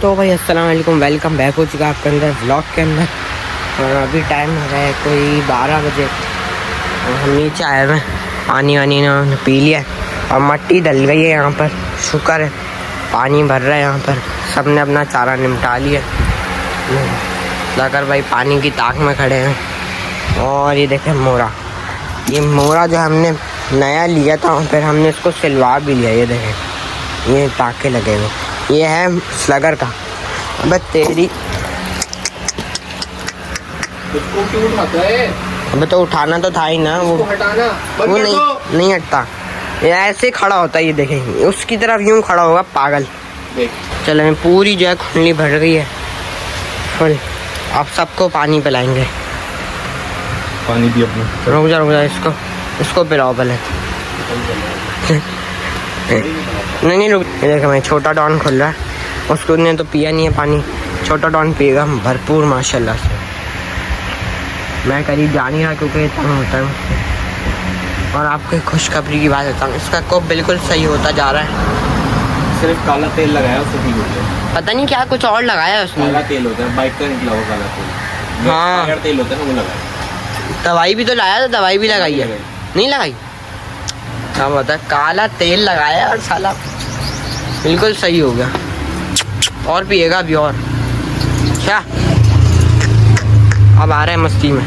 तो भाई अस्सलाम वालेकुम, वेलकम बैक हो चुका है आपके अंदर व्लॉग के अंदर। और अभी टाइम हो रहा है कोई 12 बजे और हम नीचे आए हुए हैं। पानी वानी ने पी लिया और मट्टी डल गई है यहाँ पर। शुक्र है पानी भर रहा है यहाँ पर, सब ने अपना चारा निपटा लिया। जाकर भाई पानी की ताक में खड़े हैं। और ये देखें मोरा, ये मोरा जो हमने नया लिया था फिर हमने इसको सिलवा भी लिया। ये देखें ये टाके लगे हुए, ये है स्लगर का। अबे तेरी उसको क्यों उठाता है? अबे तो उठाना तो था ही ना, वो हटाना वो नहीं हटता, ये ऐसे खड़ा होता है। ये देखें उसकी तरफ यूं खड़ा होगा पागल। देख चलो पूरी जो है खुली भर गई है फुल। अब सबको पानी पिलाएंगे। पानी भी अपना रुक जा इसको पिलाओ पहले। नहीं रुक, ये देखो मैं छोटा डॉन खुल रहा है, उसको ने तो पिया नहीं है पानी, छोटा डॉन पिएगा भरपूर माशाल्लाह से। मैं करीब जा नहीं रहा क्योंकि इतना होता है मुझसे। और आपको खुशखबरी की बात बताऊँ, इसका कोप बिल्कुल सही होता जा रहा है। सिर्फ काला तेल लगाया उससे ठीक होता है। पता नहीं क्या कुछ और लगाया है उसने। काला तेल होता है, बाइक का निकला हुआ काला तेल। हाँ। टायर तेल होता है ना, वो लगाया। दवाई भी तो लाया था, दवाई भी लगाई है। नहीं लगाई, क्या बता, काला तेल लगाया और साला बिल्कुल सही हो गया। और पिएगा अभी और क्या, अब आ रहा है मस्ती में।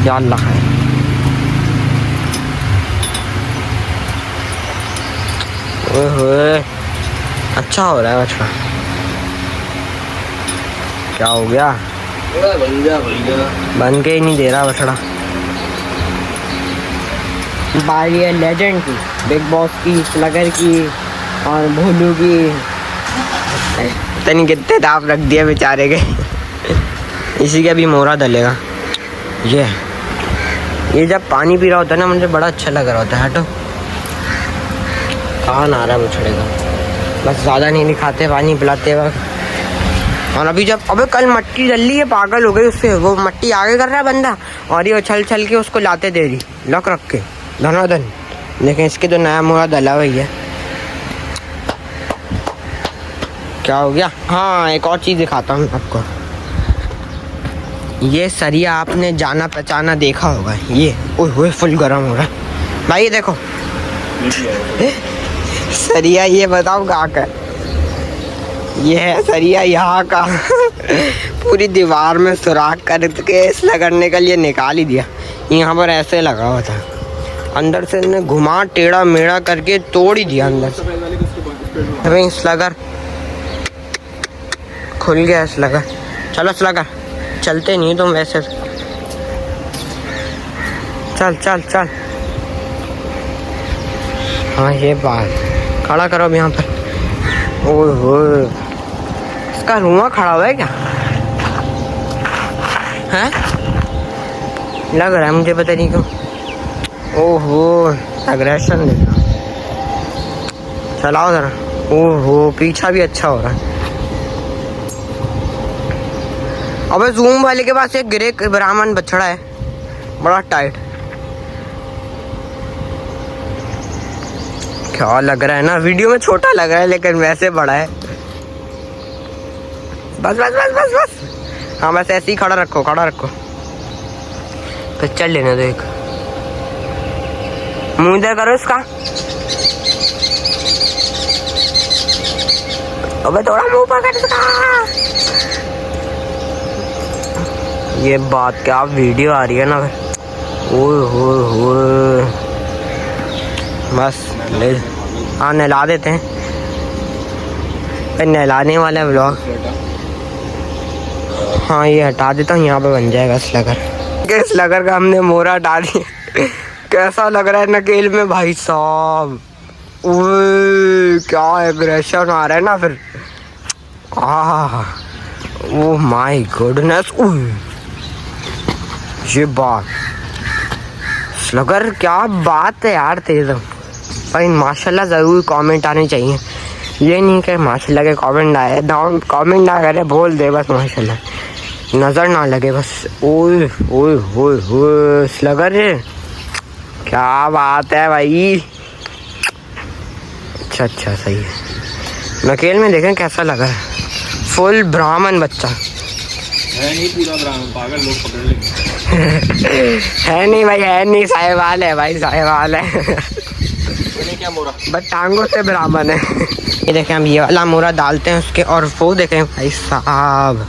या अल्लाह है, ओए अच्छा हो रहा है बचपन। क्या हो गया, बन के ही नहीं दे रहा बछड़ा। बारी है लेजेंड की, बिग बॉस की, स्लगर की और भोलू की। तनी कितने दाप रख दिए बेचारे के। इसी का भी मोरा डलेगा। ये जब पानी पी रहा होता है ना, मुझे बड़ा अच्छा लग रहा होता है। हटो, कहाँ आ रहा है बछड़े का, बस ज़्यादा नहीं दिखाते पानी पिलाते वक्त। और अभी जब अबे कल मट्टी डल रही है, पागल हो गई उससे, वो मट्टी आगे कर रहा है बंदा और ये उछल छल के उसको लाते दे रही लक रख के धनाधन। देखें इसके तो नया मोरा डला हुई है। क्या हो गया। हाँ एक और चीज़ दिखाता हूँ आपको। ये सरिया आपने जाना पहचाना देखा होगा, ये ओए फुल गर्म हो रहा है भाई। ये देखो सरिया, ये बताओ कहाँ का, ये है सरिया यहाँ का। पूरी दीवार में सुराख करके लगने के लिए निकाल ही दिया। यहाँ पर ऐसे लगा हुआ था, अंदर से ने घुमा टेढ़ा मेढ़ा करके तोड़ ही दिया अंदर से। अभी स्लगर खुल गया स्लगर। चलो स्लगर, चलते नहीं तुम वैसे, चल चल चल। हाँ ये बात, खड़ा करो अब यहाँ पर। ओह इसका रुआ खड़ा हुआ है क्या है, लग रहा है मुझे, पता नहीं क्यों। ओहो एग्रेशन देखा, चलाओ जरा। ओहो पीछा भी अच्छा हो रहा है। अबे जूम वाले के पास एक ग्रे ब्राह्मण बछड़ा है, बड़ा टाइट। क्या लग रहा है ना, वीडियो में छोटा लग रहा है लेकिन वैसे बड़ा है। बस बस बस बस बस, हाँ बस ऐसे ही खड़ा रखो, खड़ा रखो। तो चल लेने दो एक, मुंह इधर करो इसका। अबे थोड़ा मुंह पकड़ इसका। ये बात क्या वीडियो आ रही है ना, ओए होए बस ले। हाँ नहला देते हैं, नहलाने वाला व्लॉग। हाँ ये हटा देता हूँ, यहाँ पे बन जाएगा स्लगर का हमने मोरा हटा दिया। कैसा लग रहा है नकेल में भाई साहब, ओए क्या एग्रेशन आ रहा है ना फिर। ओह माय गुडनेस, ये बात स्लगर क्या बात है यार तेज भाई। माशाल्लाह ज़रूर कमेंट आने चाहिए, ये नहीं कि माशाल्लाह के कमेंट आए, कमेंट ना करे बोल दे बस, माशाल्लाह नज़र ना लगे बस। ओए ओए ओए ओए स्लगर क्या बात है भाई। अच्छा सही है, नकेल में देखें कैसा लगा है, फुल ब्राह्मण बच्चा है नहीं पूरा ब्राह्मण, पागल लोग पकड़ लेंगे। है नहीं भाई, है नहीं, साहिवाल है भाई, साहिवाल है। मैंने क्या मोरा बट टांगों से ब्राह्मण है। ये देखें हम ये वाला मोरा डालते हैं उसके, और वो देखें भाई साहब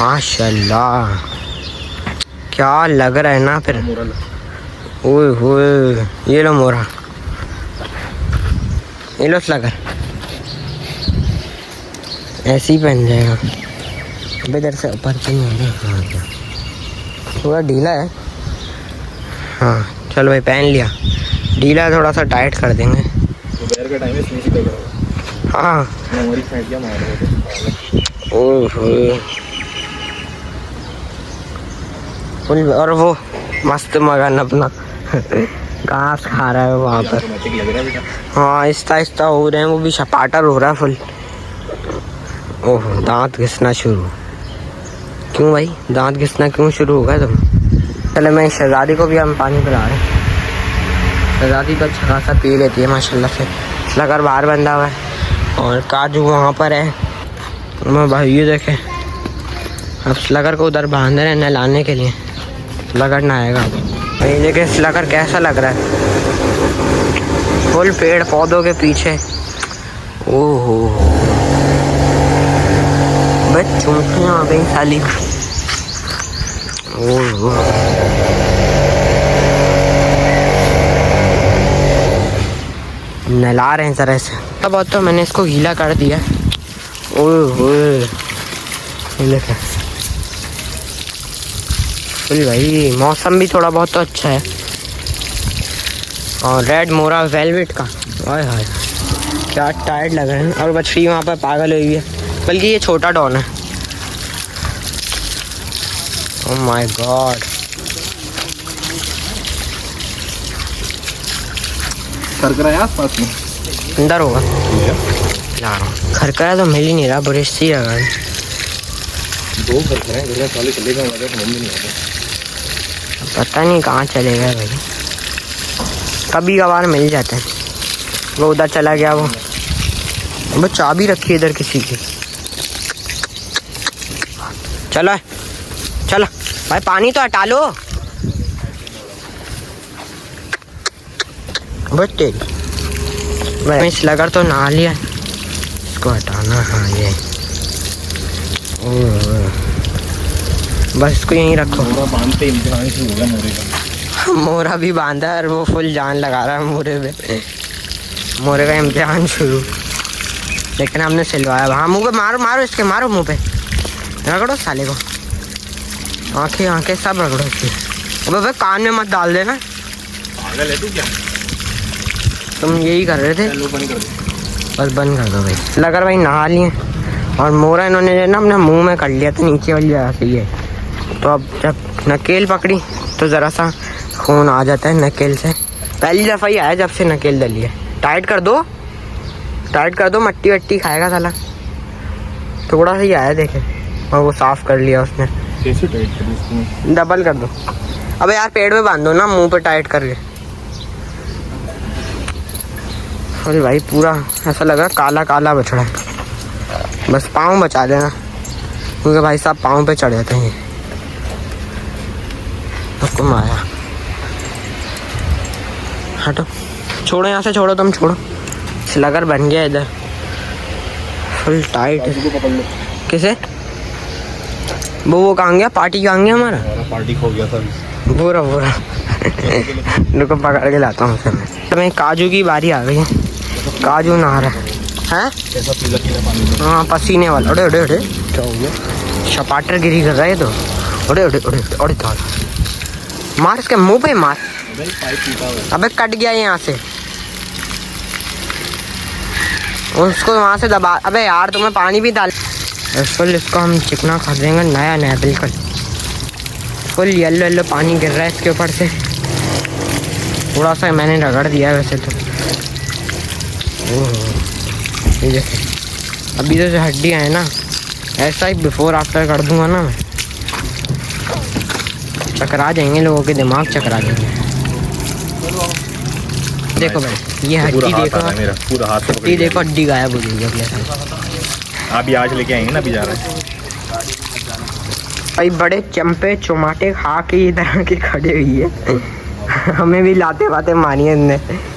माशाल्लाह क्या लग रहा है ना फिर। मोरा ओए होए, ये लो मोरा, ये लो स्लगर, ऐसे ही पहन जाएगा। अब इधर से ऊपर से नहीं आ रहा, हाँ थोड़ा ढीला है। हाँ चलो भाई पहन लिया, ढीला है थोड़ा सा, टाइट कर देंगे। दोपहर का टाइम है, इसमें सीधा करो। हाँ मेमोरी फेंक दिया मार रहे थे। ओह फुल, और वो मस्त मगन अपना घास खा रहा है वहाँ पर। ऑटोमेटिक लग रहा है बेटा। हाँ आहिस्ता आहिस्ता हो रहे हैं, वो भी छपाटर हो रहा है फुल। ओह दांत घिसना शुरू, क्यों भाई दांत घिसना क्यों शुरू हो गया तुम? चले मैं शहजादी को भी हम पानी पिला रहे हैं। शहजादी तो अच्छा खासा पी लेती है माशाल्लाह से। लगर बाहर बंधा हुआ है और काजू वहाँ पर है। मैं भाई ये देखे, अब स्लगर को उधर बांध रहे हैं नहलाने के लिए, स्लगर ना आएगा। ये देखे स्लगर कैसा लग रहा है, फुल पेड़ पौधों के पीछे। ओहो बस चूंटियाँ आ गई साली। ओहो नहला रहे हैं तरह से। अब बहुत तो मैंने इसको गीला कर दिया। ओह देखें फुल भाई, मौसम भी थोड़ा बहुत तो अच्छा है। और रेड मोरा वेलवेट का, हाय हाय क्या टाइट लग रहे हैं। और बछड़ी वहाँ पर पागल हुई है, बल्कि ये छोटा डॉन है। ओह माय गॉड, खरखरा है आसपास में, अंदर होगा ला रहा हूँ। खरखरा तो मिल ही नहीं रहा, बुरिश सी लगा है। दो खरखरा है, घर साले चलेगा मगर समझ में नहीं आता। पता नहीं कहाँ चले गए भाई, कभी कभार मिल जाते हैं। वो उधर चला गया, वो चाबी रखी है इधर किसी की। चलो चलो भाई पानी तो हटा लो। बस तेरी इस लगर तो नहा लिया, इसको हटाना। हाँ ये बस इसको यहीं रखो। मोरा बांधते इम्तिहान शुरू हो गया मोरे का। मोरा भी बांधा है और वो फुल जान लगा रहा है मोरे पे। मोरे का इम्तिहान शुरू, लेकिन हमने सिलवाया। हाँ मुँह पे मारो मारो, इसके मारो मुँह पे, रगड़ो साले को, आंखें आंखें सब रगड़ो इसकी। अबे भाई कान में मत डाल देना, पागल है तू क्या? तुम यही कर रहे थे। लो बंद कर दो, बस बंद कर दो भाई। लगर भाई नहा लिए और मोरा इन्होंने जो है ना अपने मुँह में कर लिया था, नीचे वाली जगह से ये। तो अब जब नकेल पकड़ी तो ज़रा सा खून आ जाता है नकेल से। पहली दफ़ा ही आया जब से नकेल डली है। टाइट कर दो, टाइट कर दो, मट्टी वट्टी खाएगा साला। थोड़ा सा ही आया देखे, और वो साफ़ कर लिया उसने। कैसे टाइट कर इसको? डबल कर दो। अबे यार पेड़ में बांध दो ना, मुंह पे टाइट करके। अरे भाई पूरा ऐसा लग रहा काला काला बछड़ा है। बस पाँव बचा देना, क्योंकि भाई साहब पाँव पे चढ़ जाते हैं। उसको मारा, हटो, छोड़ो यहाँ से, छोड़ो तुम, छोड़ो। स्लगर बन गया इधर, फुल टाइट है। को पकड़ लो। किसे? वो कहाँ गया? पार्टी कहाँ गया हमारा? पार्टी खो गया था। बुरा बुरा रुको पकड़ के लाता हूँ उसे मैं। तो मैं काजू की बारी आ गई है, काजू नहा रहा है। कैसा पीला पीला पानी? हाँ पसीने वाला। उड़े उड़े उड़े, क्या हो गया? छपाटर गिरी कर रहा है तो। उड़े उड़े उड़े उड़े तो मार, इसके मुंह पे मार। पाइप टूटा हुआ है। अबे कट गया यहाँ से, उसको वहाँ से दबा। अबे यार तुम्हें पानी भी डाल। फुल इसको हम चिकना खा देंगे, नया नया बिल्कुल। फुल येलो येलो पानी गिर रहा है इसके ऊपर से। थोड़ा सा मैंने रगड़ दिया वैसे तो। ओह ये देखो, अभी तो जो हड्डियाँ हैं ना, ऐसा ही बिफोर आफ्टर कर दूंगा ना मैं, चकरा जाएंगे लोगों के दिमाग, चकरा जाएंगे। देखो भाई ये पूरा हड्डी हाथ देखो, आ रहा है मेरा, पूरा हाथ से पकड़ हड्डी लिया। देखो, हड्डी गायब हो गई अपने साथ। आप भी आज लेके आएंगे ना, अभी जा रहे हैं। भाई बड़े चंपे चुमाटे खा के इधर के खड़े हुई है। हमें भी लाते बाते मानी है इनने,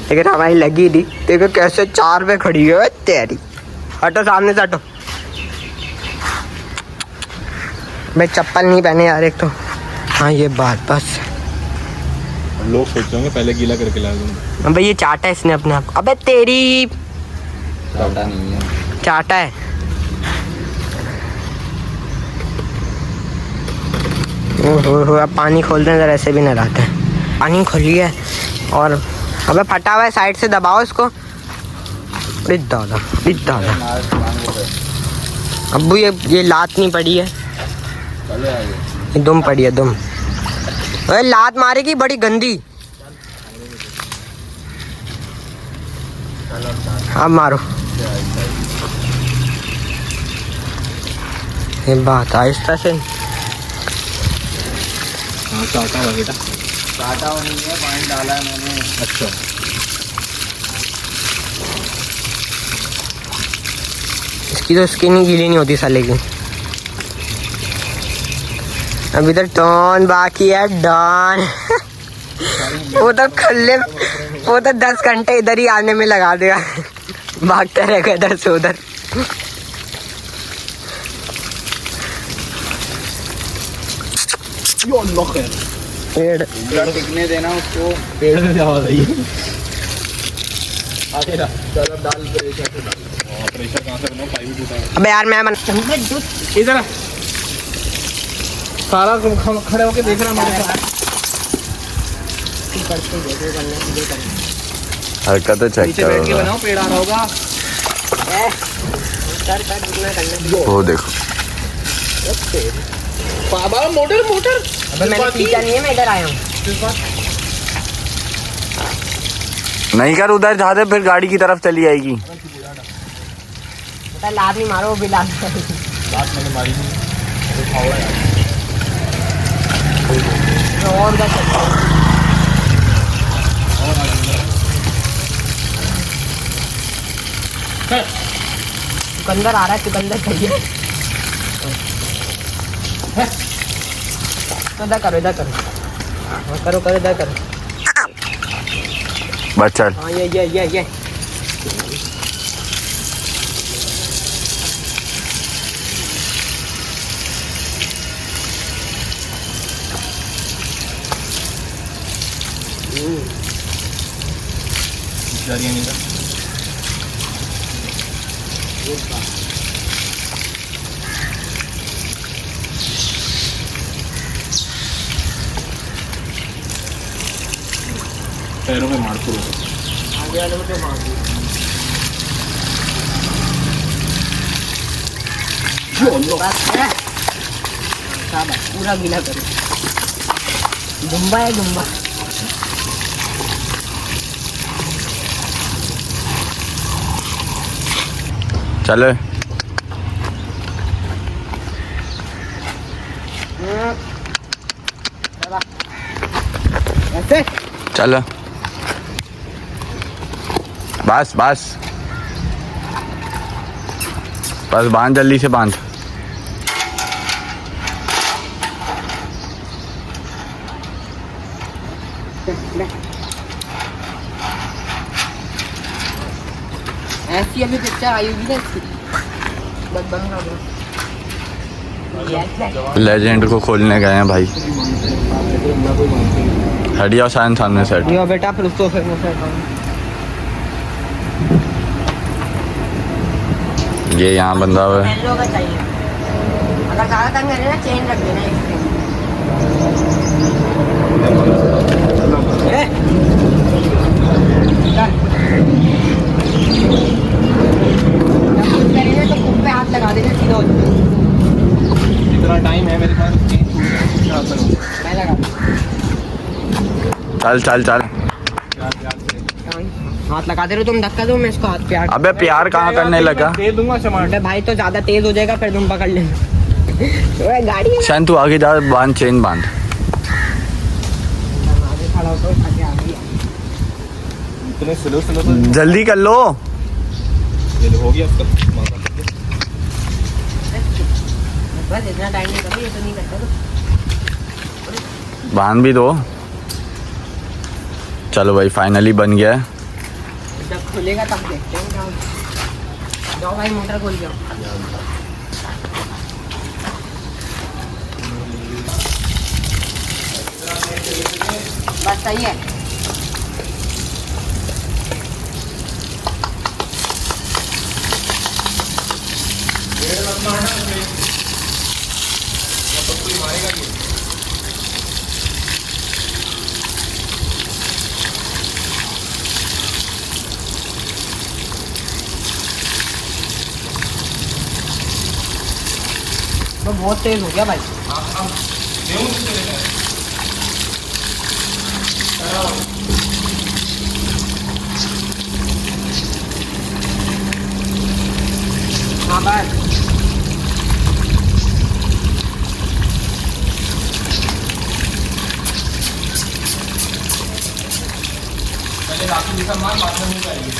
लेकिन हमारी लगी नहीं। देखो कैसे 4 पे खड़ी है तेरी। हटो सामने से हटो। मैं चप्पल नहीं पहने यार एक तो। हाँ ये बात बस। लोग सोचते होंगे पहले गीला करके ला दूंगा। भाई ये चाटा है इसने अपने आप को। अबे तेरी चाटा नहीं है, चाटा है। ओहो, अब पानी खोल दें जरा, ऐसे भी नहीं रहते हैं। पानी खोली है और अबे फटा हुआ है, साइड से दबाओ इसको। दादा दादा अब्बू ये लात नहीं पड़ी है, ये दुम पड़ी है, दुम। अरे लात मारेगी बड़ी गंदी। अब मारो। ये बात आहिस्ता से। हाँ चाटा हुआ बेटा। काटा हुआ नहीं है, पानी डाला है मैंने। अच्छा इसकी तो स्किन ही गीली नहीं होती साले की। अभी तो डॉन बाकी है, डॉन। वो तो खल्ले, वो तो 10 घंटे इधर ही आने में लगा देगा। भागते रहेगा इधर से उधर। पेड़ टिकने देना उसको। पेड़ में आवाज आई। प्रेशर कहाँ से बनाओ, पाइप टूटा है। अबे यार मैं इधर सारा खड़े होके देख रहा मेरे साथ। हरकत चेक नीचे बैठ के बनाओ, पेड़ आ रहा होगा। वो देखो बाबा मोटर मोटर। अबे मैंने पीछा नहीं है, मैं इधर आया हूँ। नहीं कर, उधर जा दे, फिर गाड़ी की तरफ चली आएगी। लात नहीं मारो, वो भी लात। बात मैंने मारी नहीं। और क्या चल रहा है? चुकंदर आ रहा है, चुकंदर चाहिए। इधर करो, इधर करो। हाँ, करो करो, इधर करो। बस चल। हाँ ये पैरों में मार करो। आगे वाले को तो मार दो। बस है। शाबाश, पूरा गीला करो। गुम्बा है, गुम्बा। चले ऐसे चल, बस बस बस, बांध जल्दी से बांध। ऐसी अभी पिक्चर आई होगी ना इसकी। बस बंद कर दो। लेजेंड को खोलने गए हैं भाई। हटिया शायद सामने से हट। यो बेटा, फिर उसको फिर ये यहाँ बंदा हुआ है। का चाहिए। अगर ज़्यादा तंग करे ना, चेन रख देना इसके। तो कुप पे हाथ लगा देना, सीधा हो जाएगा। इतना टाइम है मेरे पास। मैं लगा चल चल चल। हाथ लगा दे रहे हो तुम, धक्का दो, मैं इसको हाथ प्यार। अबे प्यार कहाँ करने लगा। दे दूंगा टमाटर। अबे भाई तो ज्यादा तेज हो जाएगा, फिर तुम पकड़ लेना। ओए गाड़ी में शायद तू आगे जा, बांध, चेन बांध। आगे खड़ा हो तो आगे आ गई। इतने स्लो स्लो तो जल्दी कर लो। ये हो गया अब माता। बस इतना टाइम नहीं करो, ये तो नहीं करता तो। बांध भी दो। चलो भाई फाइनली बन गया है। जब खुलेगा तब देखते हैं। जाओ भाई मोटर खोल जाओ। बस सही है। तो बहुत तेज हो गया भाई। हाँ बस पहले राखी जैसा मार बाद में हो जाएगी।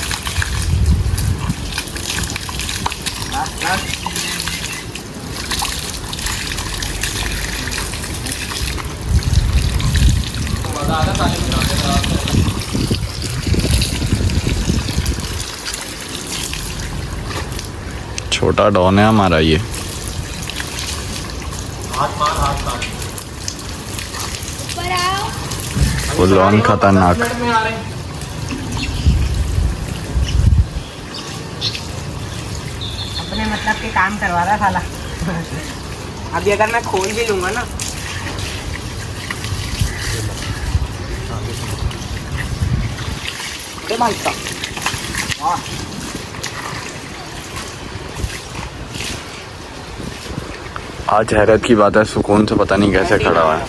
मजा आ रहा ताले बनाने का। छोटा डॉन है हमारा ये। हाथ मार फुल ऑन खतरनाक। में आ रहे हैं। अपने मतलब के काम करवा रहा साला। अभी अगर मैं खोल भी लूंगा ना, अरे भाई साहब वाह। आज हैरत की बात है, सुकून से पता नहीं कैसे खड़ा हुआ है।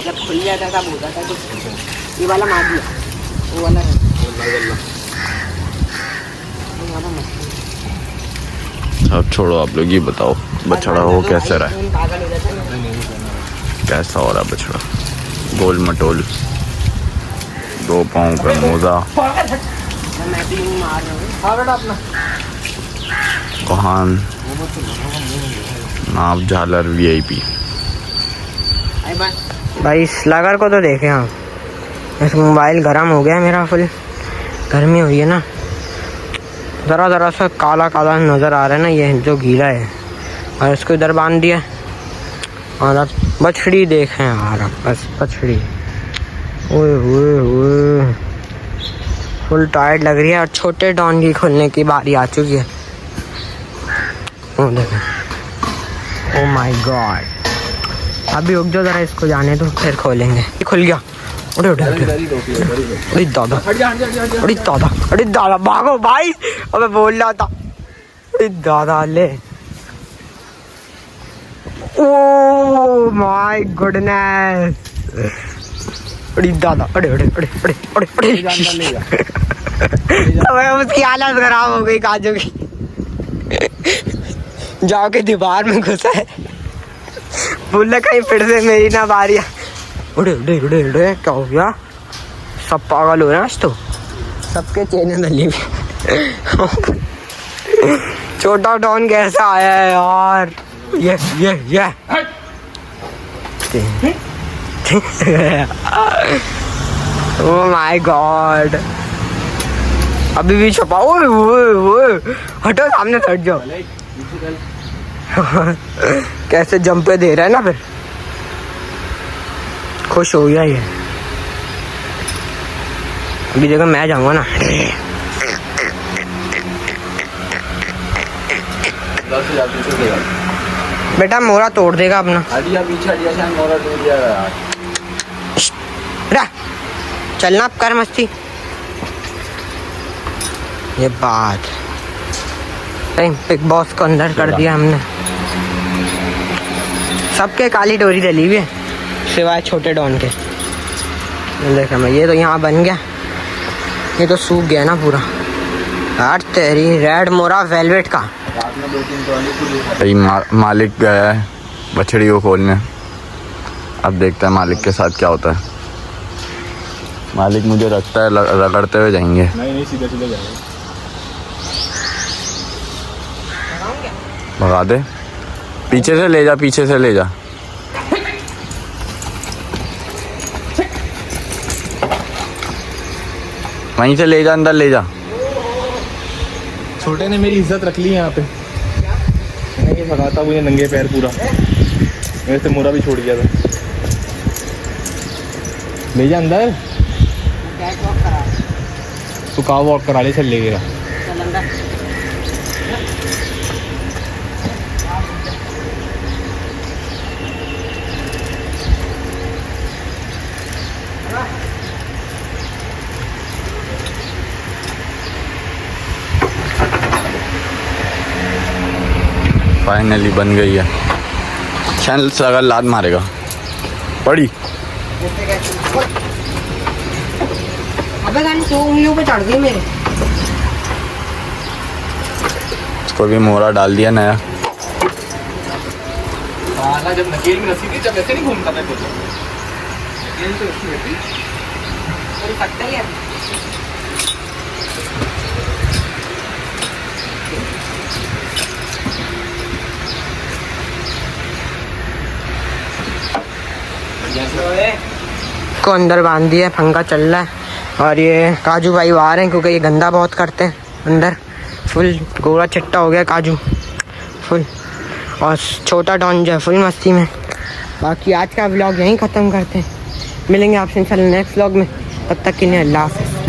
जब खुल जाता था होता था कुछ। ये वाला मार दिया, वो वाला अब छोड़ो, आप लोग ही बताओ बछड़ा हो कैसे रहा है, पागल हो जाता है। कैसा हो रहा है बछड़ा। गोल मटोल, 2 पाँव का मोजा, मैं भी नहीं मार रहा हूँ। कोहान, नाप झालर VIP। भाई इस लगर को तो देखे आप, इस मोबाइल गर्म हो गया मेरा, फुल गर्मी हुई है ना। ज़रा ज़रा सा काला काला नज़र आ रहा है ना, ये जो गीला है। और इसको इधर बांध दिया और अब बछड़ी देखें यार, बस बछड़ी। ओए ओए ओए, फुल टाइट लग रही है। और छोटे डॉन की खुलने की बारी आ चुकी है। ओ देखें, ओ माय गॉड। अभी रुक जाओ जरा, इसको जाने दो फिर खोलेंगे। ये खुल गया। उड़े उड़े उड़े, अरे दादा, अरे दादा, अरे दादा, भागो भाई। अबे बोल रहा था, अरे दादा ले। ओ माय गुडनेस, अरे दादा, अरे अरे अरे अरे अरे अरे। अबे उसकी हालत खराब हो गई काजू की। जाके दीवार में घुसा है। बोला कहीं फिर से मेरी ना बारी। उड़े उड़े उड़े उड़े, क्या हो गया? सब पागल हो रहे हैं आज तो, सबके चेहरे दली हुई। छोटा डॉन कैसा आया है यार? ये ओह माय गॉड, अभी भी छुपा। ओए ओए ओए, हटो सामने से, हट जाओ। कैसे जंप पे दे रहा है ना, फिर खुश हो गया ये। अभी देखो मैं जाऊंगा ना, बेटा मोरा तोड़ देगा अपना। हटिया पीछे, हटिया से मोरा टूट जाएगा यार। बेटा चलना, अब कर मस्ती। ये बात बिग बॉस को अंदर कर दिया हमने। सबके काली डोरी डली हुई है सिवाय छोटे डॉन के। देखा मैं, ये तो यहाँ बन गया, ये तो सूख गया ना पूरा यार। तेरी रेड मोरा वेलवेट का। रात में 2-3 ट्रॉली पूरी भाई मालिक गया है बछड़ी को खोलने। अब देखते हैं मालिक के साथ क्या होता है। मालिक मुझे रखता है रगड़ते हुए जाएंगे। नहीं नहीं, सीधा सीधा जाएगा। भगा दे, पीछे से ले जा, पीछे से ले जा। वहीं से ले जा, अंदर ले जा। छोटे ने मेरी इज्जत रख ली यहाँ पे। मैं ये भगाता मुझे नंगे पैर पूरा, मेरे से मोरा भी छोड़ गया था। ले जा अंदर, तू कार वॉक करा ले, चल ले गया। फाइनली बन गई है। चैनल से अगर लात मारेगा पड़ी। अबे गाड़ी 2 उंगलियों पे चढ़ गई मेरे। उसको भी मोरा डाल दिया नया। जब नकेल में रसी थी, जब ऐसे नहीं घूमता था कुछ। नकेल तो रसी रहती। कोई पट्टा ही है। को अंदर बांध दिया, पंखा चल रहा है। और ये काजू भाई बाहर हैं क्योंकि ये गंदा बहुत करते हैं अंदर। फुल गोरा चट्टा हो गया काजू फुल। और छोटा डॉन जो है फुल मस्ती में। बाकी आज का व्लॉग यहीं ख़त्म करते हैं। मिलेंगे आपसे इंशाल्लाह नेक्स्ट व्लॉग में। तब तक के लिए अल्लाह हाफ़िज़।